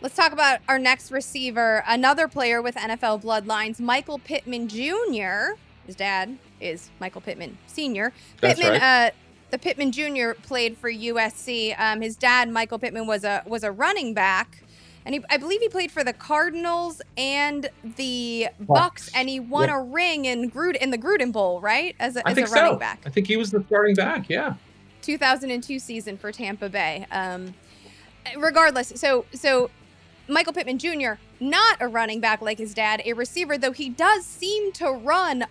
Let's talk about our next receiver, another player with NFL bloodlines, Michael Pittman Jr. His dad is Michael Pittman Sr. That's Pittman, right. The Pittman Jr. played for USC. His dad, Michael Pittman, was a running back, and I believe he played for the Cardinals and the Bucks, and he won a ring in the Gruden Bowl, right? As a running back. I think he was the starting back. Yeah. 2002 season for Tampa Bay. Regardless, so Michael Pittman Jr., not a running back like his dad, a receiver, though he does seem to run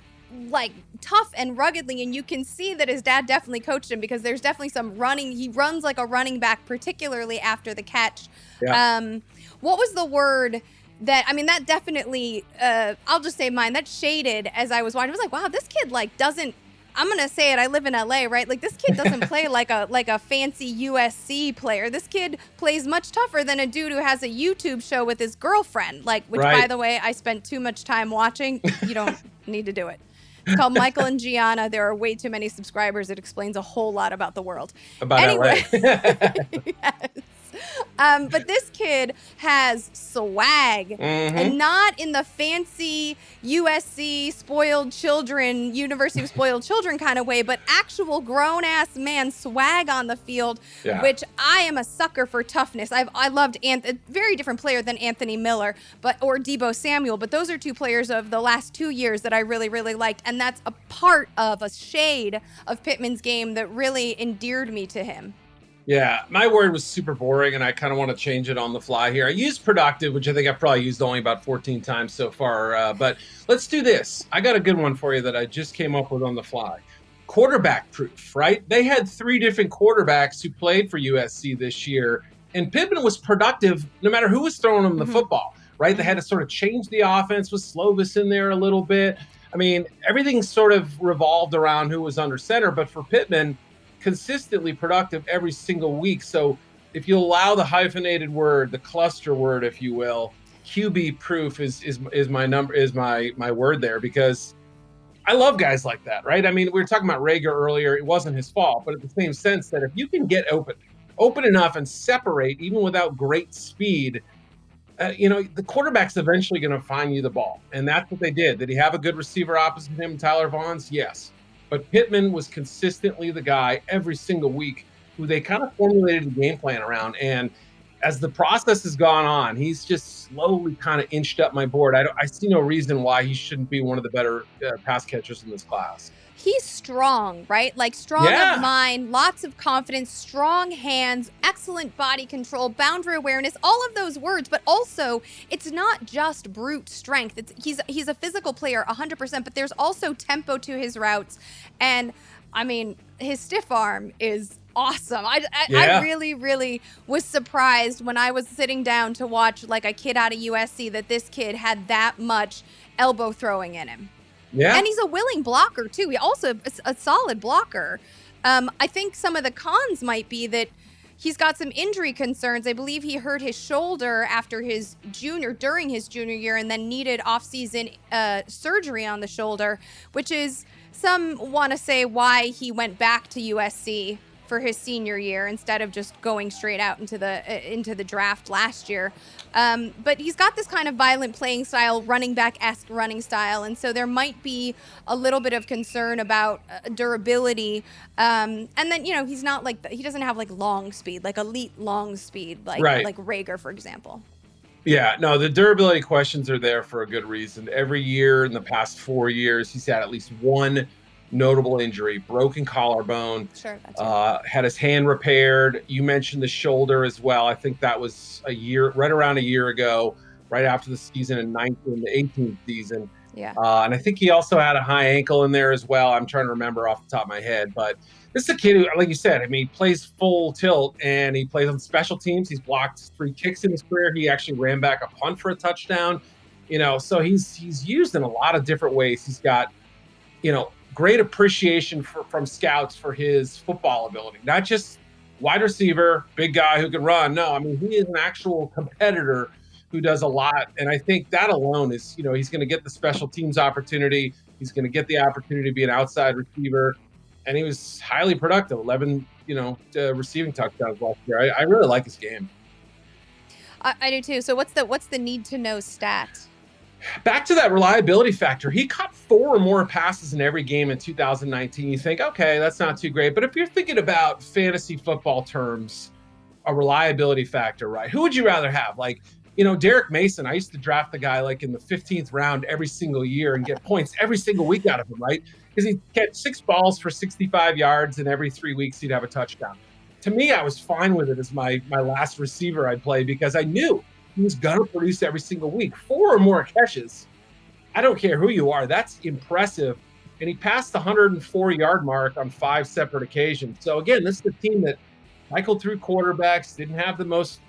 like tough and ruggedly, and you can see that his dad definitely coached him because there's definitely some running. He runs like a running back, particularly after the catch. Yeah. What was the word that definitely, I'll just say mine, that shaded as I was watching. I was like, wow, this kid doesn't, I'm going to say it, I live in LA, right? Like, this kid doesn't play like a fancy USC player. This kid plays much tougher than a dude who has a YouTube show with his girlfriend, which, by the way, I spent too much time watching. You don't need to do it. It's called Michael and Gianna. There are way too many subscribers. It explains a whole lot about the world. Anyway. Yes. But this kid has swag, and not in the fancy USC spoiled children, University of Spoiled Children kind of way, but actual grown-ass man swag on the field, which I am a sucker for toughness. I loved a very different player than Anthony Miller or Deebo Samuel, but those are two players of the last 2 years that I really, really liked, and that's a part of a shade of Pittman's game that really endeared me to him. Yeah, my word was super boring, and I kind of want to change it on the fly here. I used productive, which I think I've probably used only about 14 times so far. But let's do this. I got a good one for you that I just came up with on the fly. Quarterback proof, right? They had 3 different quarterbacks who played for USC this year, and Pittman was productive no matter who was throwing him the football, right? They had to sort of change the offense with Slovis in there a little bit. I mean, everything sort of revolved around who was under center, but for Pittman, consistently productive every single week. So if you allow the hyphenated word, the cluster word, if you will, QB proof is my word there, because I love guys like that, right? I mean, we were talking about Rager earlier. It wasn't his fault, but at the same sense that if you can get open enough and separate even without great speed, the quarterback's eventually going to find you the ball. And that's what they did. Did he have a good receiver opposite him, Tyler Vaughns? Yes. But Pittman was consistently the guy every single week who they kind of formulated a game plan around. And as the process has gone on, he's just slowly kind of inched up my board. I see no reason why he shouldn't be one of the better pass catchers in this class. He's strong, right? Like strong of mind, lots of confidence, strong hands, excellent body control, boundary awareness, all of those words. But also, it's not just brute strength. He's a physical player, 100%, but there's also tempo to his routes. And, I mean, his stiff arm is awesome. I really, really was surprised when I was sitting down to watch like a kid out of USC that this kid had that much elbow throwing in him. Yeah. And he's a willing blocker, too. He also is a solid blocker. I think some of the cons might be that he's got some injury concerns. I believe he hurt his shoulder during his junior year, and then needed off-season surgery on the shoulder, which is, some want to say, why he went back to USC for his senior year instead of just going straight out into the draft last year. But he's got this kind of violent playing style, running back-esque running style, and so there might be a little bit of concern about durability. And then, he's not he doesn't have like long speed, like elite long speed, like Rager, for example. Yeah, no, the durability questions are there for a good reason. Every year in the past 4 years, he's had at least one notable injury, broken collarbone, had his hand repaired. You mentioned the shoulder as well. I think that was right around a year ago, right after the season in the 18th season. Yeah. And I think he also had a high ankle in there as well. I'm trying to remember off the top of my head, but this is a kid who, like you said, I mean, he plays full tilt and he plays on special teams. He's blocked 3 kicks in his career. He actually ran back a punt for a touchdown, so he's used in a lot of different ways. He's got, great appreciation from scouts for his football ability, not just wide receiver, big guy who can run. No, I mean, he is an actual competitor who does a lot. And I think that alone is, he's going to get the special teams opportunity. He's going to get the opportunity to be an outside receiver. And he was highly productive, 11, receiving touchdowns last year. I really like his game. I do too. So what's the need to know stat? Back to that reliability factor. He caught 4 or more passes in every game in 2019. You think, okay, that's not too great. But if you're thinking about fantasy football terms, a reliability factor, right? Who would you rather have? Like, Derek Mason, I used to draft the guy like in the 15th round every single year and get points every single week out of him, right? Because he'd catch 6 balls for 65 yards and every 3 weeks he'd have a touchdown. To me, I was fine with it as my last receiver I'd play because I knew he was going to produce every single week. 4 or more catches. I don't care who you are. That's impressive. And he passed the 104-yard mark on 5 separate occasions. So again, this is a team that cycled through quarterbacks, didn't have the most,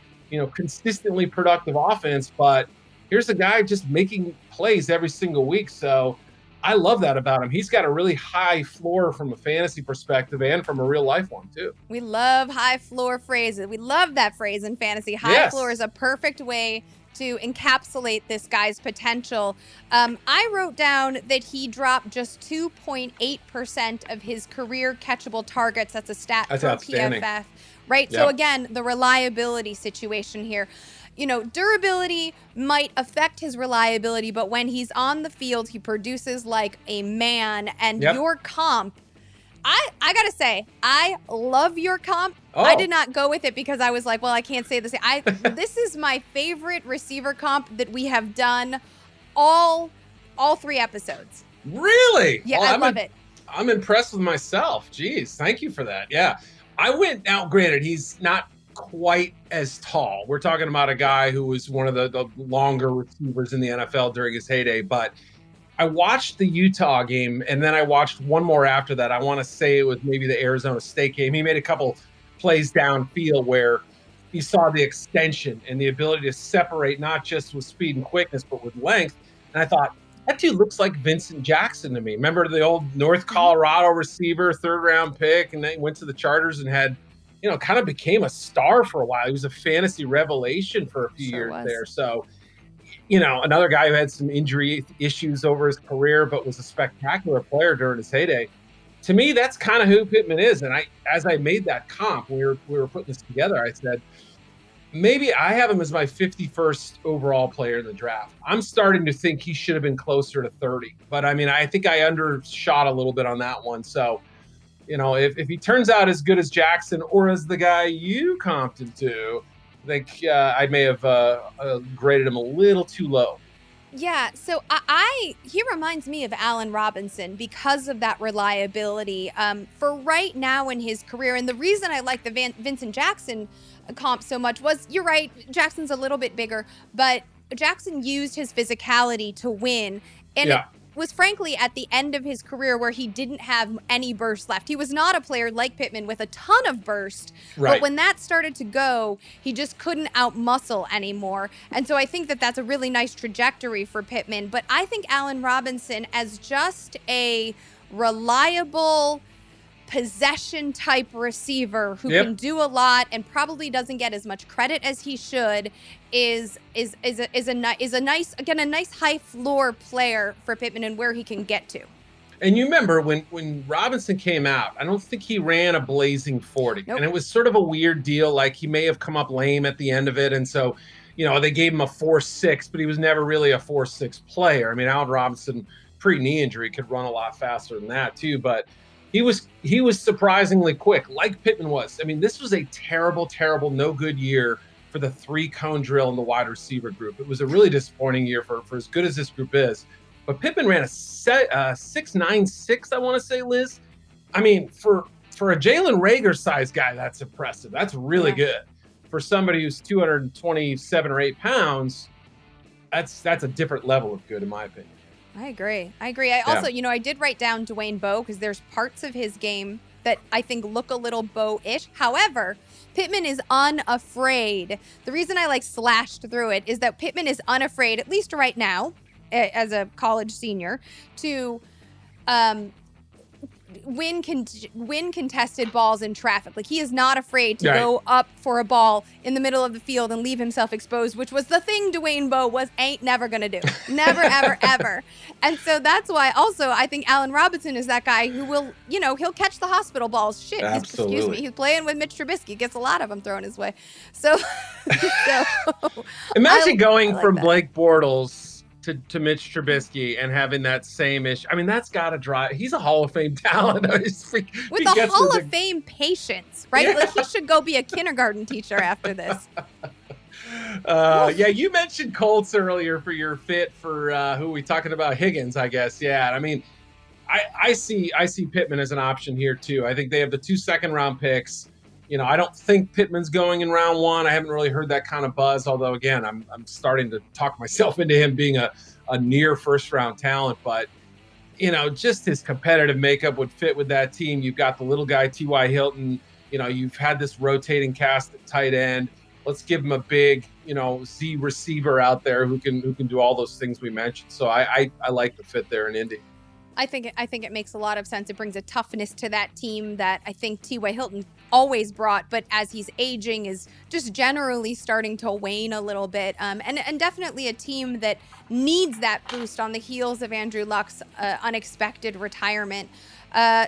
consistently productive offense, but here's a guy just making plays every single week. So I love that about him. He's got a really high floor from a fantasy perspective and from a real life one too. We love high floor phrases. We love that phrase in fantasy. High floor is a perfect way to encapsulate this guy's potential. I wrote down that he dropped just 2.8% of his career catchable targets. That's a stat from PFF. Right. Yep. So again, the reliability situation here. Durability might affect his reliability, but when he's on the field, he produces like a man. And your comp, I gotta say, I love your comp. Oh. I did not go with it because I was like, well, I can't say this. This is my favorite receiver comp that we have done all 3 episodes. Really? Yeah, I love it. I'm impressed with myself. Jeez, thank you for that. Yeah. I went out, granted, he's not quite as tall. We're talking about a guy who was one of the longer receivers in the NFL during his heyday. But I watched the Utah game, and then I watched one more after that. I want to say it was maybe the Arizona State game. He made a couple plays downfield where you saw the extension and the ability to separate not just with speed and quickness, but with length. And I thought, that dude looks like Vincent Jackson to me. Remember the old North Colorado receiver, 3rd-round pick, and then went to the Chargers and had, kind of became a star for a while. He was a fantasy revelation for a few years there. So, another guy who had some injury issues over his career, but was a spectacular player during his heyday. To me, that's kind of who Pittman is. And as I made that comp, we were putting this together, I said, maybe I have him as my 51st overall player in the draft. I'm starting to think he should have been closer to 30. But, I think I undershot a little bit on that one. So, if he turns out as good as Jackson or as the guy you comped him to, I think I may have graded him a little too low. Yeah, so he reminds me of Allen Robinson because of that reliability for right now in his career. And the reason I like the Vincent Jackson comp so much was, you're right, Jackson's a little bit bigger, but Jackson used his physicality to win. And it was frankly at the end of his career where he didn't have any burst left. He was not a player like Pittman with a ton of burst, but when that started to go, he just couldn't outmuscle anymore. And so I think that that's a really nice trajectory for Pittman. But I think Allen Robinson as just a reliable possession type receiver who can do a lot and probably doesn't get as much credit as he should is a nice high floor player for Pittman and where he can get to. And you remember when Robinson came out, I don't think he ran a blazing 40. Nope. And it was sort of a weird deal. Like he may have come up lame at the end of it. And so, they gave him a 4.6, but he was never really a 4.6 player. Allen Robinson pre-knee injury could run a lot faster than that too. But he was surprisingly quick, like Pittman was. This was a terrible, no good year for the 3-cone drill in the wide receiver group. It was a really disappointing year for as good as this group is. But Pittman ran a 6.96, I want to say, Liz. For a Jalen Reagor size guy, that's impressive. That's really good. For somebody who's 227 or 8 pounds, that's a different level of good, in my opinion. I agree. I also, I did write down Dwayne Bowe because there's parts of his game that I think look a little Bowe-ish. However, Pittman is unafraid. The reason I slashed through it is that Pittman is unafraid, at least right now, as a college senior, to win contested balls in traffic. Like, he is not afraid to go up for a ball in the middle of the field and leave himself exposed, which was the thing Dwayne Bowe ain't never gonna do. Never, ever, ever. And so that's why also I think Allen Robinson is that guy who will, he'll catch the hospital balls. Shit, he's playing with Mitch Trubisky. Gets a lot of them thrown his way. So, imagine going from Blake Bortles to Mitch Trubisky and having that same issue. I mean, that's got to drive. He's a Hall of Fame talent. With a Hall of Fame patience, right? Yeah. Like, he should go be a kindergarten teacher after this. Yeah, you mentioned Colts earlier for your fit for who are we talking about? Higgins, I guess. Yeah, I mean, I see Pittman as an option here too. I think they have the 2 second-round picks. I don't think Pittman's going in round 1. I haven't really heard that kind of buzz, although, again, I'm starting to talk myself into him being a near first-round talent. But, just his competitive makeup would fit with that team. You've got the little guy, T.Y. Hilton. You've had this rotating cast at tight end. Let's give him a big, Z receiver out there who can do all those things we mentioned. So I like the fit there in Indy. I think it makes a lot of sense. It brings a toughness to that team that I think T.Y. Hilton always brought, but as he's aging is just generally starting to wane a little bit. And definitely a team that needs that boost on the heels of Andrew Luck's unexpected retirement.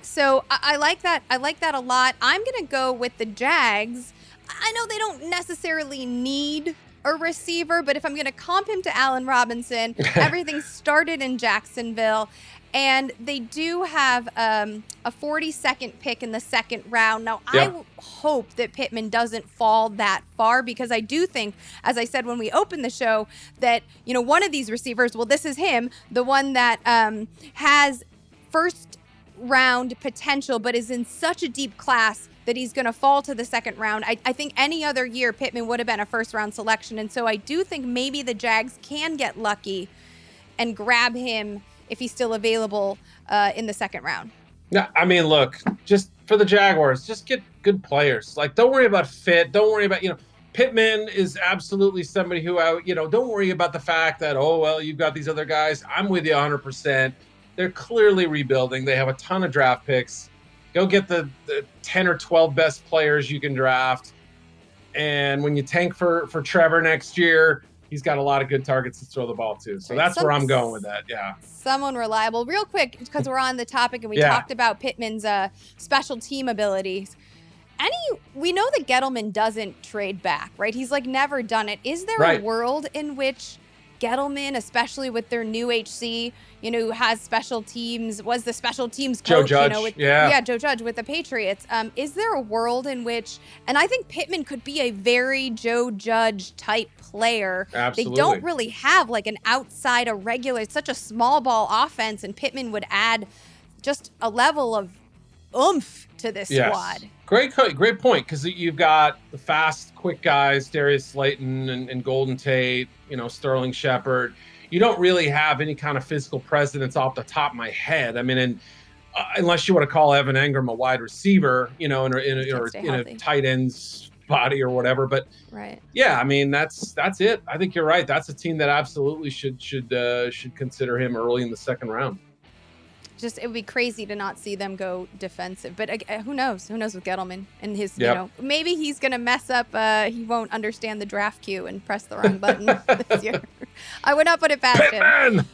So I like that. I like that a lot. I'm going to go with the Jags. I know they don't necessarily need a receiver, but if I'm going to comp him to Allen Robinson, everything started in Jacksonville. And they do have a 42nd pick in the second round. Now, I hope that Pittman doesn't fall that far, because I do think, as I said when we opened the show, that, one of these receivers, well, this is him, the one that has first round potential, but is in such a deep class that he's going to fall to the second round. I think any other year, Pittman would have been a first round selection. And so I do think maybe the Jags can get lucky and grab him if he's still available in the second round. Yeah, I mean, look, just for the Jaguars, just get good players. Like, don't worry about fit. Don't worry about, Pittman is absolutely somebody who, don't worry about the fact that, you've got these other guys. I'm with you 100%. They're clearly rebuilding. They have a ton of draft picks. Go get the 10 or 12 best players you can draft. And when you tank for Trevor next year, he's got a lot of good targets to throw the ball to. So that's where I'm going with that. Yeah. Someone reliable. Real quick, because we're on the topic and we talked about Pittman's special team abilities. We know that Gettleman doesn't trade back, right? He's never done it. Is there a world in which Gettleman, especially with their new HC, who has special teams, was the special teams coach, Joe Judge, Joe Judge with the Patriots. Is there a world in which, and I think Pittman could be a very Joe Judge type player. Absolutely. They don't really have an outside, a regular, it's such a small ball offense, and Pittman would add just a level of oomph to this squad. Great point, because you've got the fast, quick guys, Darius Slayton and Golden Tate, Sterling Shepard. You don't really have any kind of physical presence off the top of my head. I mean, unless you want to call Evan Engram a wide receiver, in a tight end's body or whatever. But yeah, I mean, that's it. I think you're right. That's a team that absolutely should consider him early in the second round. Just, it would be crazy to not see them go defensive. But who knows? Who knows with Gettleman and his, maybe he's going to mess up. He won't understand the draft queue and press the wrong button this year. I would not put it past him.